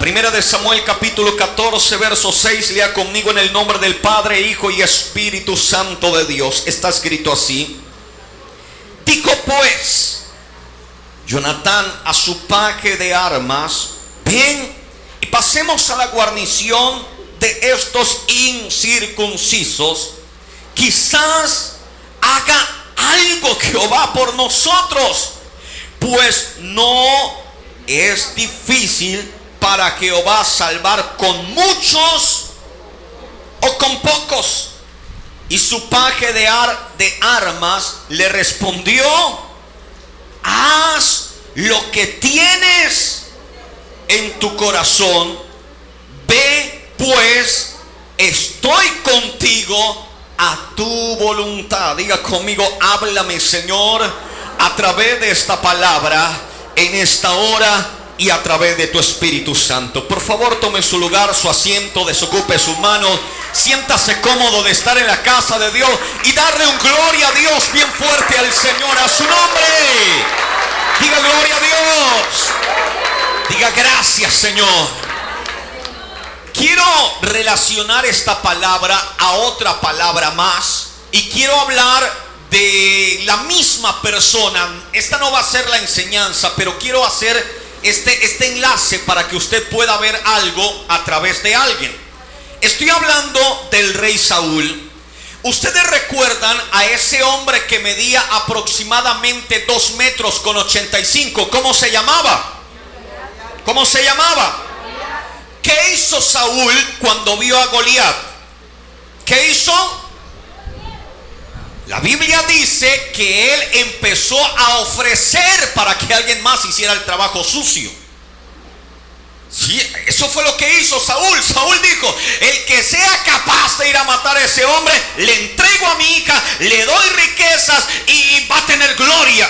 Primera de Samuel capítulo 14 verso 6. Lea conmigo en el nombre del Padre, Hijo y Espíritu Santo de Dios. Está escrito así: dijo pues Jonatán a su paje de armas: ven y pasemos a la guarnición de estos incircuncisos. Quizás haga algo Jehová por nosotros, pues no es difícil para Jehová salvar con muchos o con pocos. Y su paje de armas le respondió: haz lo que tienes en tu corazón, ve pues, estoy contigo a tu voluntad. Diga conmigo: háblame, Señor, a través de esta palabra, en esta hora y a través de tu Espíritu Santo. Por favor, tome su lugar, su asiento, desocupe sus manos, siéntase cómodo de estar en la casa de Dios y darle un gloria a Dios bien fuerte al Señor, a su nombre. Diga gloria a Dios. Diga gracias, Señor. Quiero relacionar esta palabra a otra palabra más y quiero hablar de la misma persona. Esta no va a ser la enseñanza, pero quiero hacer este enlace para que usted pueda ver algo a través de alguien. Estoy hablando del rey Saúl. Ustedes recuerdan a ese hombre que medía aproximadamente 2 metros con 85. ¿Cómo se llamaba? ¿Cómo se llamaba? ¿Qué hizo Saúl cuando vio a Goliat? ¿Qué hizo? La Biblia dice que él empezó a ofrecer para que alguien más hiciera el trabajo sucio. Sí, eso fue lo que hizo Saúl. Saúl dijo: el que sea capaz de ir a matar a ese hombre, le entrego a mi hija, le doy riquezas y va a tener gloria.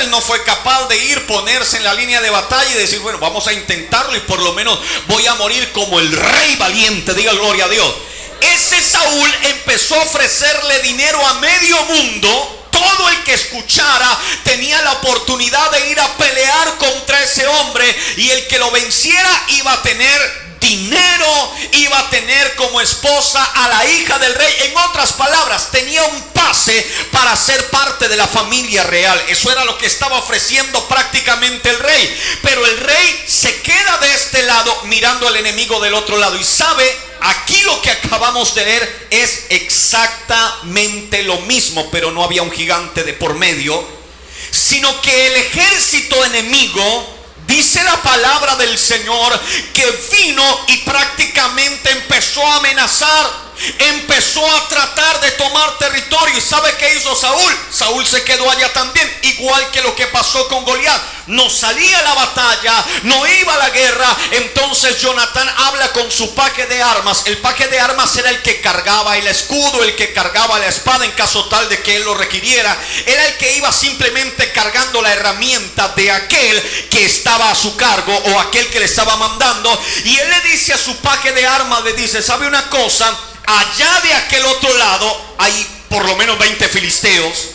Él no fue capaz de ir, ponerse en la línea de batalla y decir: bueno, vamos a intentarlo y por lo menos voy a morir como el rey valiente. Diga gloria a Dios. Ese Saúl empezó a ofrecerle dinero a medio mundo. Todo el que escuchara tenía la oportunidad de ir a pelear contra ese hombre, y el que lo venciera iba a tener dinero, iba a tener como esposa a la hija del rey. En otras palabras, tenía un pase para ser parte de la familia real. Eso era lo que estaba ofreciendo prácticamente el rey. Pero el rey se queda de este lado mirando al enemigo del otro lado y sabe: aquí lo que acabamos de leer es exactamente lo mismo, pero no había un gigante de por medio, sino que el ejército enemigo, dice la palabra del Señor, que vino y prácticamente empezó a amenazar, empezó a tratar de tomar territorio. ¿Y sabe qué hizo Saúl? Saúl se quedó allá también, igual que lo que pasó con Goliat. No salía a la batalla, no iba a la guerra. Entonces Jonatán habla con su paje de armas. El paje de armas era el que cargaba el escudo, el que cargaba la espada en caso tal de que él lo requiriera. Era el que iba simplemente cargando la herramienta de aquel que estaba a su cargo o aquel que le estaba mandando. Y él le dice a su paje de armas, le dice: ¿sabe una cosa? Allá de aquel otro lado hay por lo menos 20 filisteos.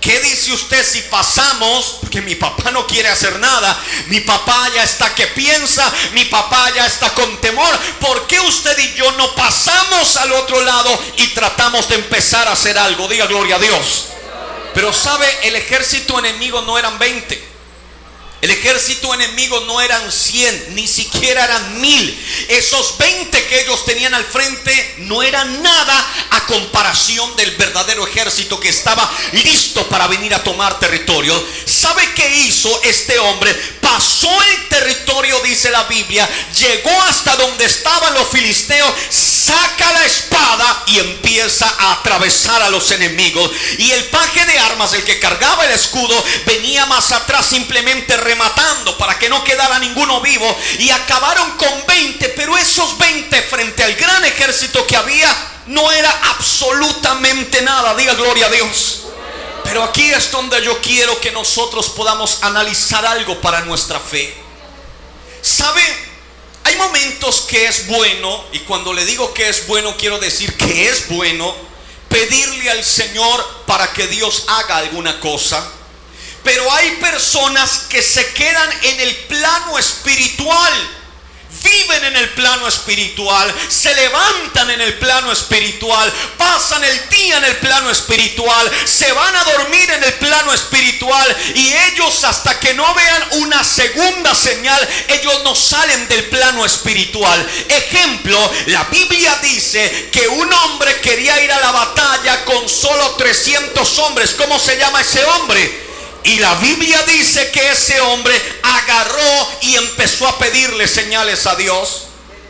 ¿Qué dice usted si pasamos? Porque mi papá no quiere hacer nada. Mi papá ya está que piensa. Mi papá ya está con temor. ¿Por qué usted y yo no pasamos al otro lado y tratamos de empezar a hacer algo? Diga gloria a Dios. Pero sabe, el ejército enemigo no eran 20. El ejército enemigo no eran 100, ni siquiera eran 1000. Esos 20 que ellos tenían al frente no eran nada a comparación del verdadero ejército que estaba listo para venir a tomar territorio. ¿Sabe qué hizo este hombre? Pasó el territorio, dice la Biblia, llegó hasta donde estaban los filisteos, saca la espada y empieza a atravesar a los enemigos. Y el paje de armas, el que cargaba el escudo, venía más atrás simplemente rematando para que no quedara ninguno vivo, y acabaron con 20. Pero esos 20 frente al gran ejército que había no era absolutamente nada. Diga gloria a Dios. Pero aquí es donde yo quiero que nosotros podamos analizar algo para nuestra fe. ¿Sabe? Hay momentos que es bueno, y cuando le digo que es bueno, quiero decir que es bueno pedirle al Señor para que Dios haga alguna cosa. Pero hay personas que se quedan en el plano espiritual, viven el plano espiritual, se levantan en el plano espiritual, pasan el día en el plano espiritual, se van a dormir en el plano espiritual, y ellos, hasta que no vean una segunda señal, ellos no salen del plano espiritual. Ejemplo, la Biblia dice que un hombre quería ir a la batalla con solo 300 hombres. ¿Cómo se llama ese hombre? Y la Biblia dice que ese hombre agarró y empezó a pedirle señales a Dios.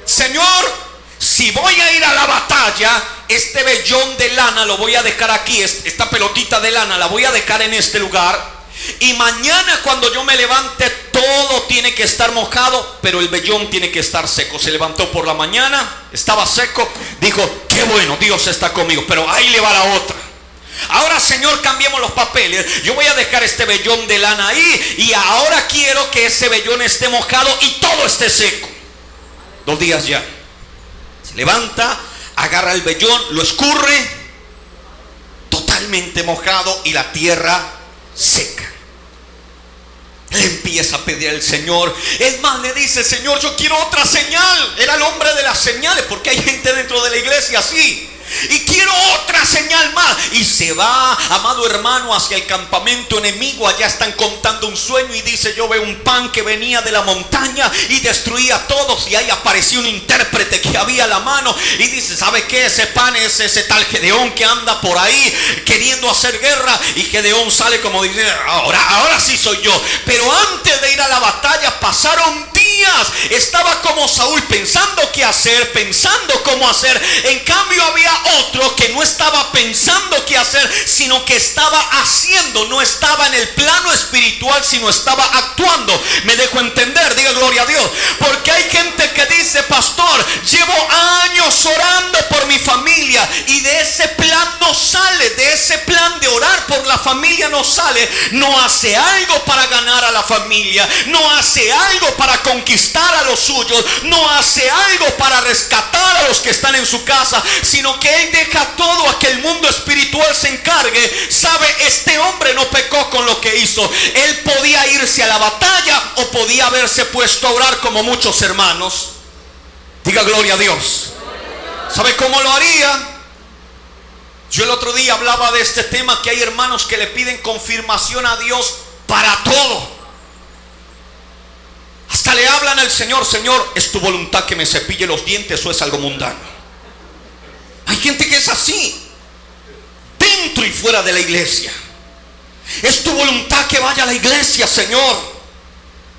Señor, si voy a ir a la batalla, este vellón de lana lo voy a dejar aquí, esta pelotita de lana la voy a dejar en este lugar, y mañana cuando yo me levante todo tiene que estar mojado, pero el vellón tiene que estar seco. Se levantó por la mañana, estaba seco, dijo: qué bueno, Dios está conmigo. Pero ahí le va la otra. Ahora, Señor, cambiemos los papeles. Yo voy a dejar este vellón de lana ahí, y ahora quiero que ese vellón esté mojado y todo esté seco. 2 días ya. Se levanta, agarra el vellón, lo escurre, totalmente mojado y la tierra seca. Le empieza a pedir al Señor. Es más, le dice: Señor, yo quiero otra señal. Era el hombre de las señales, porque hay gente dentro de la iglesia así. Y quiero otra señal más. Y se va, amado hermano, hacia el campamento enemigo. Allá están contando un sueño y dice: yo veo un pan que venía de la montaña y destruía a todos. Y ahí apareció un intérprete que había a la mano y dice: ¿sabe qué? Ese pan es ese tal Gedeón que anda por ahí queriendo hacer guerra. Y Gedeón sale como dice: ahora sí soy yo. Pero antes de ir a la batalla pasaron días. Estaba como Saúl, pensando qué hacer, pensando cómo hacer. En cambio había otro que no estaba pensando qué hacer, sino que estaba haciendo. No estaba en el plano espiritual, sino estaba actuando. Me dejo entender, diga gloria a Dios. Porque hay gente que dice: pastor, llevo años orando por mi familia, y de ese plan no sale, de ese plan de orar por la familia no sale. No hace algo para ganar a la familia, no hace algo para conquistar a los suyos, no hace algo para rescatar a los que están en su casa, sino que él deja todo a que el mundo espiritual se encargue. Sabe, este hombre no pecó con lo que hizo. Él podía irse a la batalla o podía haberse puesto a orar como muchos hermanos. Diga gloria a Dios. ¿Sabe cómo lo haría? Yo el otro día hablaba de este tema, que hay hermanos que le piden confirmación a Dios para todo. Hasta le hablan al Señor: Señor, ¿es tu voluntad que me cepille los dientes o es algo mundano? Hay gente que es así, dentro y fuera de la iglesia. ¿Es tu voluntad que vaya a la iglesia, Señor?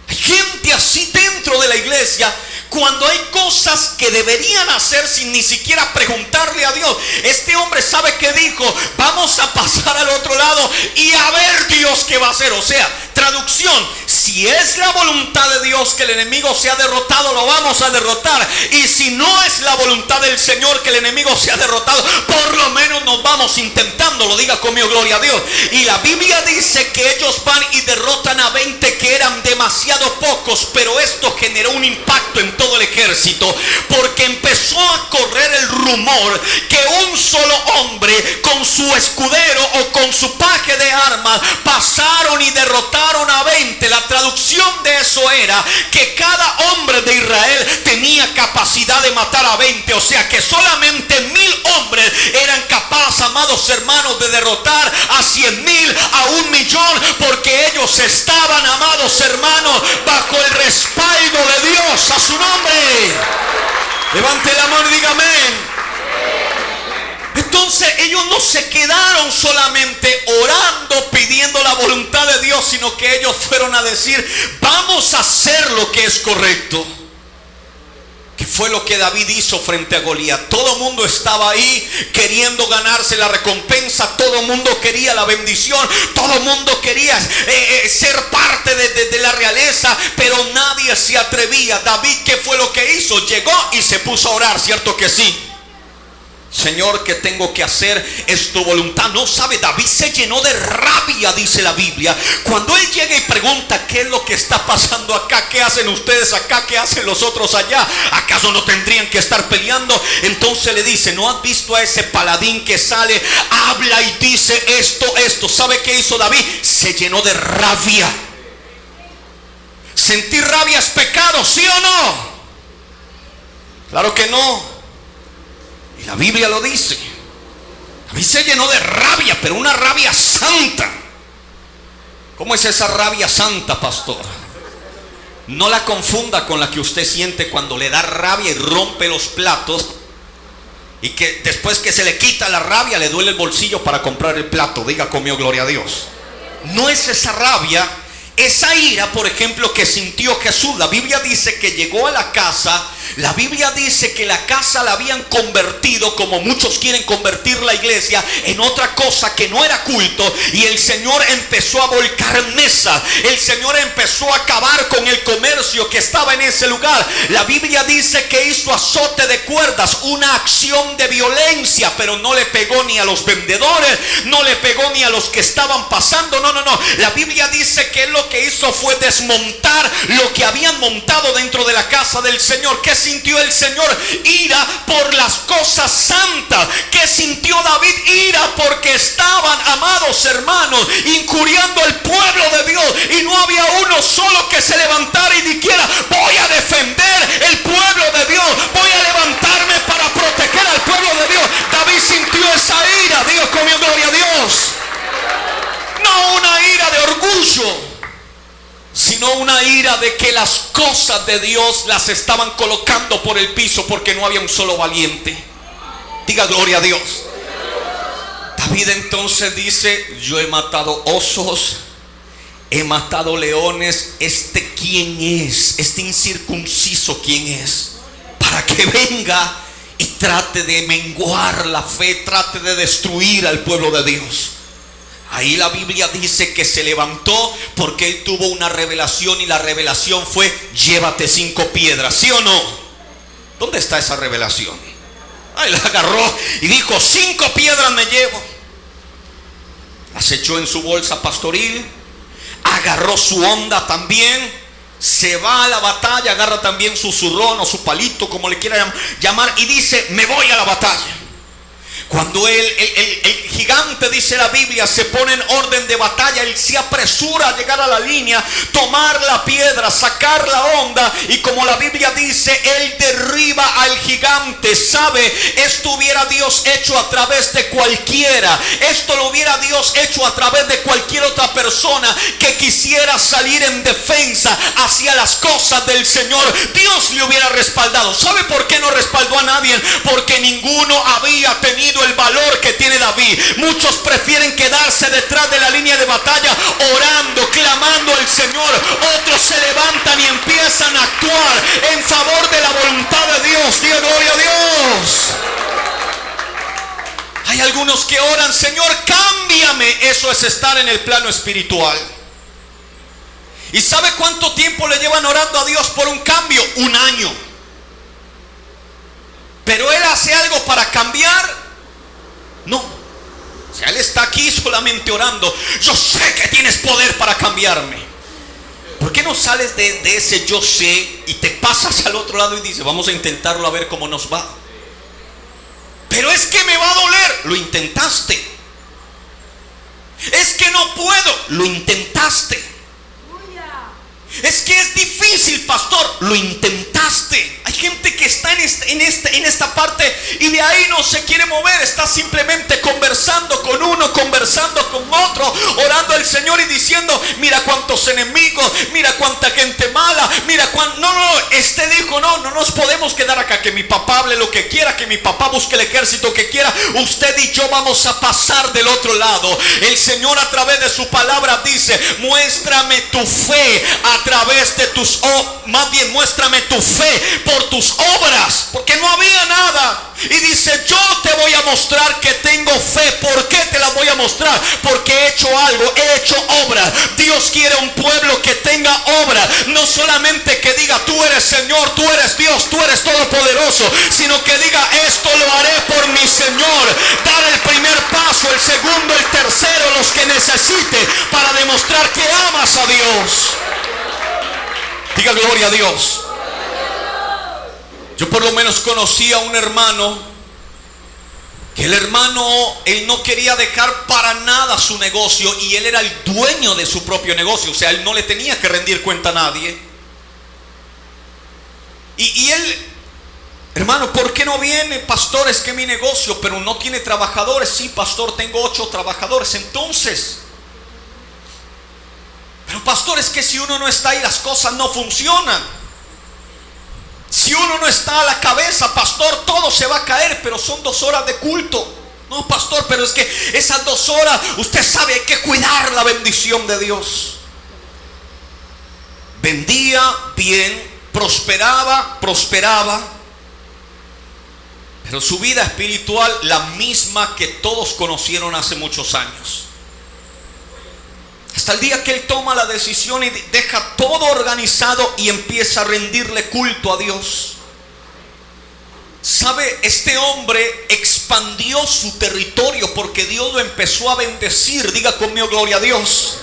Hay gente así dentro de la iglesia, cuando hay cosas que deberían hacer sin ni siquiera preguntarle a Dios. Este hombre, ¿sabe qué dijo? Vamos a pasar al otro lado y a ver Dios qué va a hacer. O sea, traducción: si es la voluntad de Dios que el enemigo sea derrotado, lo vamos a derrotar. Y si no es la voluntad del Señor que el enemigo sea derrotado, por lo menos nos vamos intentándolo. Diga conmigo, gloria a Dios. Y la Biblia dice que ellos van y derrotan a 20 que eran demasiado pocos, pero esto generó un impacto en todo el ejército, porque empezó a correr el rumor que un solo hombre con su escudero o con su paje de armas pasaron y derrotaron a 20. La traducción de eso era que cada hombre de Israel tenía capacidad de matar a 20, o sea que solamente 1000 hombres eran capaces, amados hermanos, de derrotar a 100,000, a 1,000,000, porque ellos estaban, amados hermanos, bajo el respaldo de Dios. A su nombre. Levante la mano y diga amén. Entonces ellos no se quedaron solamente orando, pidiendo la voluntad de Dios, sino que ellos fueron a decir: vamos a hacer lo que es correcto. Que fue lo que David hizo frente a Goliat. Todo el mundo estaba ahí queriendo ganarse la recompensa. Todo el mundo quería la bendición. Todo el mundo quería ser parte de la realeza, pero nadie se atrevía. David, ¿qué fue lo que hizo? Llegó y se puso a orar, ¿cierto que sí? Señor, ¿qué tengo que hacer? Es tu voluntad. No sabe, David se llenó de rabia, dice la Biblia. Cuando él llega y pregunta: ¿qué es lo que está pasando acá? ¿Qué hacen ustedes acá? ¿Qué hacen los otros allá? ¿Acaso no tendrían que estar peleando? Entonces le dice: ¿no has visto a ese paladín que sale, habla y dice esto? ¿Sabe qué hizo David? Se llenó de rabia. ¿Sentir rabia es pecado, sí o no? Claro que no. Y la Biblia lo dice. David se llenó de rabia, pero una rabia santa. ¿Cómo es esa rabia santa, pastor? No la confunda con la que usted siente cuando le da rabia y rompe los platos, y que después que se le quita la rabia le duele el bolsillo para comprar el plato. Diga conmigo, gloria a Dios. No es esa rabia, esa ira, por ejemplo, que sintió Jesús. La Biblia dice que llegó a la casa. La Biblia dice que la casa la habían convertido, como muchos quieren convertir la iglesia, en otra cosa que no era culto. Y el Señor empezó a volcar mesa. El Señor empezó a acabar con el comercio que estaba en ese lugar. La Biblia dice que hizo azote de cuerdas, una acción de violencia, pero no le pegó ni a los vendedores, no le pegó ni a los que estaban pasando. No. La Biblia dice que lo que hizo fue desmontar lo que habían montado dentro de la casa del Señor. ¿Qué sintió el Señor? Ira por las cosas santas. ¿Qué sintió David? Ira porque estaban, amados hermanos, injuriando al pueblo de Dios, y no había uno solo que se levantara y dijera: voy a defender el pueblo de Dios, voy a levantarme para proteger al pueblo de Dios. David sintió esa ira. Dios conmigo, gloria a Dios. No una ira de orgullo, sino una ira de que las cosas de Dios las estaban colocando por el piso porque no había un solo valiente. Diga gloria a Dios. David entonces dice: yo he matado osos, he matado leones. ¿Quién es? Este incircunciso, ¿quién es? Para que venga y trate de menguar la fe, trate de destruir al pueblo de Dios. Ahí la Biblia dice que se levantó porque él tuvo una revelación, y la revelación fue: llévate 5 piedras. ¿Sí o no? ¿Dónde está esa revelación? Ahí la agarró y dijo: 5 piedras me llevo. Las echó en su bolsa pastoril, agarró su onda también, se va a la batalla, agarra también su zurrón o su palito, como le quiera llamar, y dice: me voy a la batalla. Cuando el gigante, dice la Biblia, se pone en orden de batalla, él se apresura a llegar a la línea, tomar la piedra, sacar la onda, y como la Biblia dice, él derriba al gigante. ¿Sabe? Esto hubiera Dios hecho a través de cualquiera. Esto lo hubiera Dios hecho a través de cualquier otra persona que quisiera salir en defensa hacia las cosas del Señor. Dios le hubiera respaldado. ¿Sabe por qué no respaldó a nadie? Porque ninguno había tenido el valor que tiene David. Muchos prefieren quedarse detrás de la línea de batalla orando, clamando al Señor. Otros se levantan y empiezan a actuar en favor de la voluntad de Dios. Dios, gloria a Dios. Hay algunos que oran: Señor, cámbiame. Eso es estar en el plano espiritual. ¿Y sabe cuánto tiempo le llevan orando a Dios por un cambio? 1 año. Pero Él hace algo para cambiar. No. O sea, Él está aquí solamente orando: yo sé que tienes poder para cambiarme. ¿Por qué no sales de ese yo sé y te pasas al otro lado y dices: vamos a intentarlo a ver cómo nos va? Pero es que me va a doler. Lo intentaste. Es que no puedo. Lo intentaste. Es que es difícil, pastor. Lo intentaste. Hay gente que está en esta parte y de ahí no se quiere mover. Está simplemente conversando con uno, conversando con otro, orando al Señor y diciendo: mira cuántos enemigos, mira cuánta gente mala, mira cuánto. No, este dijo: no nos podemos quedar acá. Que mi papá hable lo que quiera, que mi papá busque el ejército que quiera. Usted y yo vamos a pasar del otro lado. El Señor, a través de su palabra, dice: muéstrame tu fe a través de más bien muéstrame tu fe por tus obras, porque no había nada. Y dice: yo te voy a mostrar que tengo fe. ¿Por qué te la voy a mostrar? Porque he hecho algo, he hecho obra. Dios quiere un pueblo que tenga obra, no solamente que diga: tú eres Señor, tú eres Dios, tú eres todopoderoso, sino que diga: esto lo haré por mi Señor. Dar el primer paso, el segundo, el tercero, los que necesite, para demostrar que amas a Dios. Diga gloria a Dios. Yo por lo menos conocí a un hermano que él no quería dejar para nada su negocio, y él era el dueño de su propio negocio. O sea, él no le tenía que rendir cuenta a nadie. Y él Hermano, ¿por qué no viene? Pastor, es que mi negocio, pero no tiene trabajadores. Sí, pastor, tengo 8 trabajadores. Entonces, pero pastor, es que si uno no está ahí, las cosas no funcionan. Si uno no está a la cabeza, pastor, todo se va a caer. Pero son 2 horas de culto. No, pastor, pero es que esas 2 horas, usted sabe, hay que cuidar la bendición de Dios. Vendía bien, prosperaba. Pero su vida espiritual, la misma que todos conocieron hace muchos años. Hasta el día que él toma la decisión y deja todo organizado y empieza a rendirle culto a Dios. ¿Sabe? Este hombre expandió su territorio porque Dios lo empezó a bendecir. Diga conmigo, gloria a Dios.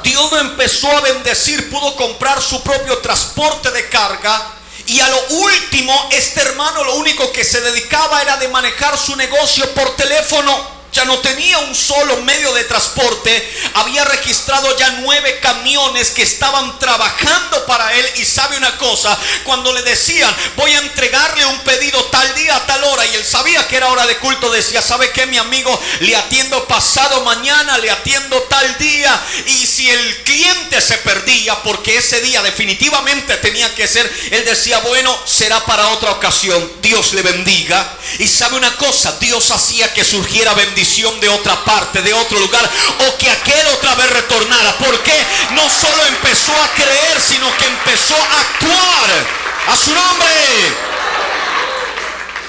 Dios lo empezó a bendecir, pudo comprar su propio transporte de carga. Y a lo último, este hermano lo único que se dedicaba era de manejar su negocio por teléfono. Ya no tenía un solo medio de transporte. Había registrado ya 9 camiones que estaban trabajando para él. Y sabe una cosa, cuando le decían, voy a entregarle un pedido tal día a tal hora, y él sabía que era hora de culto, decía, ¿sabe qué, mi amigo? Le atiendo pasado mañana, le atiendo tal día. Y si el cliente se perdía, porque ese día definitivamente tenía que ser, él decía, bueno, será para otra ocasión. Dios le bendiga. Y sabe una cosa, Dios hacía que surgiera bendición de otra parte, de otro lugar, o que aquel otra vez retornara. Porque no solo empezó a creer, sino que empezó a actuar. A su nombre.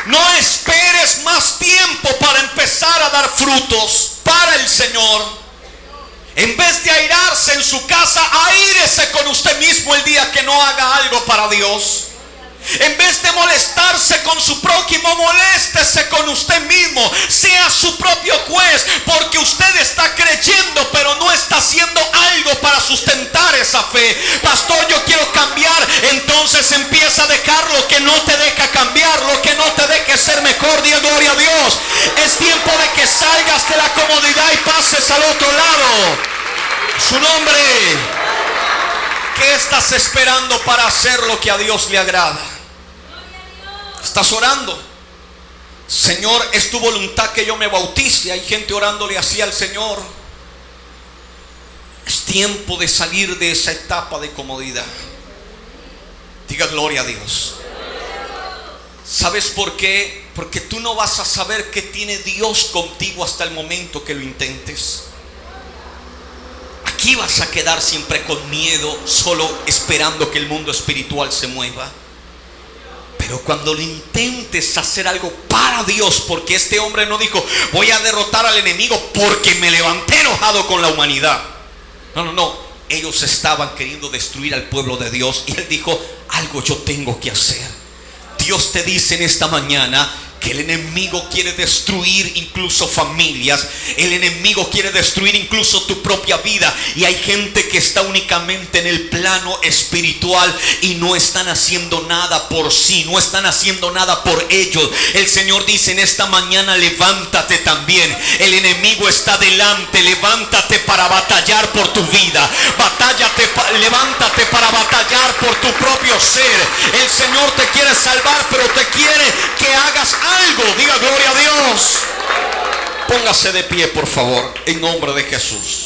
No esperes más tiempo para empezar a dar frutos para el Señor. En vez de airarse en su casa, aírese con usted mismo el día que no haga algo para Dios. En vez de molestarse con su prójimo, moléstese con usted mismo. Sea su propio juez, porque usted está creyendo, pero no está haciendo algo para sustentar esa fe. Pastor, yo quiero cambiar. Entonces empieza a dejar lo que no te deja cambiar, lo que no te deje ser mejor. Diga gloria a Dios. Es tiempo de que salgas de la comodidad y pases al otro lado. Su nombre. ¿Qué estás esperando para hacer lo que a Dios le agrada? ¿Estás orando? Señor, es tu voluntad que yo me bautice. Hay gente orándole así al Señor. Es tiempo de salir de esa etapa de comodidad. Diga gloria a Dios. ¿Sabes por qué? Porque tú no vas a saber qué tiene Dios contigo hasta el momento que lo intentes. Aquí vas a quedar siempre con miedo, solo esperando que el mundo espiritual se mueva. Pero cuando lo intentes hacer algo para Dios, porque este hombre no dijo, voy a derrotar al enemigo porque me levanté enojado con la humanidad. No. Ellos estaban queriendo destruir al pueblo de Dios. Y él dijo, algo yo tengo que hacer. Dios te dice en esta mañana que el enemigo quiere destruir incluso familias. El enemigo quiere destruir incluso tu propia vida. Y hay gente que está únicamente en el plano espiritual y no están haciendo nada por sí, no están haciendo nada por ellos. El Señor dice en esta mañana, levántate también. El enemigo está delante. Levántate para batallar por tu vida. Levántate para batallar por tu propio ser. El Señor te quiere salvar, pero te quiere que hagas algo. Diga gloria a Dios. Póngase de pie, por favor, en nombre de Jesús.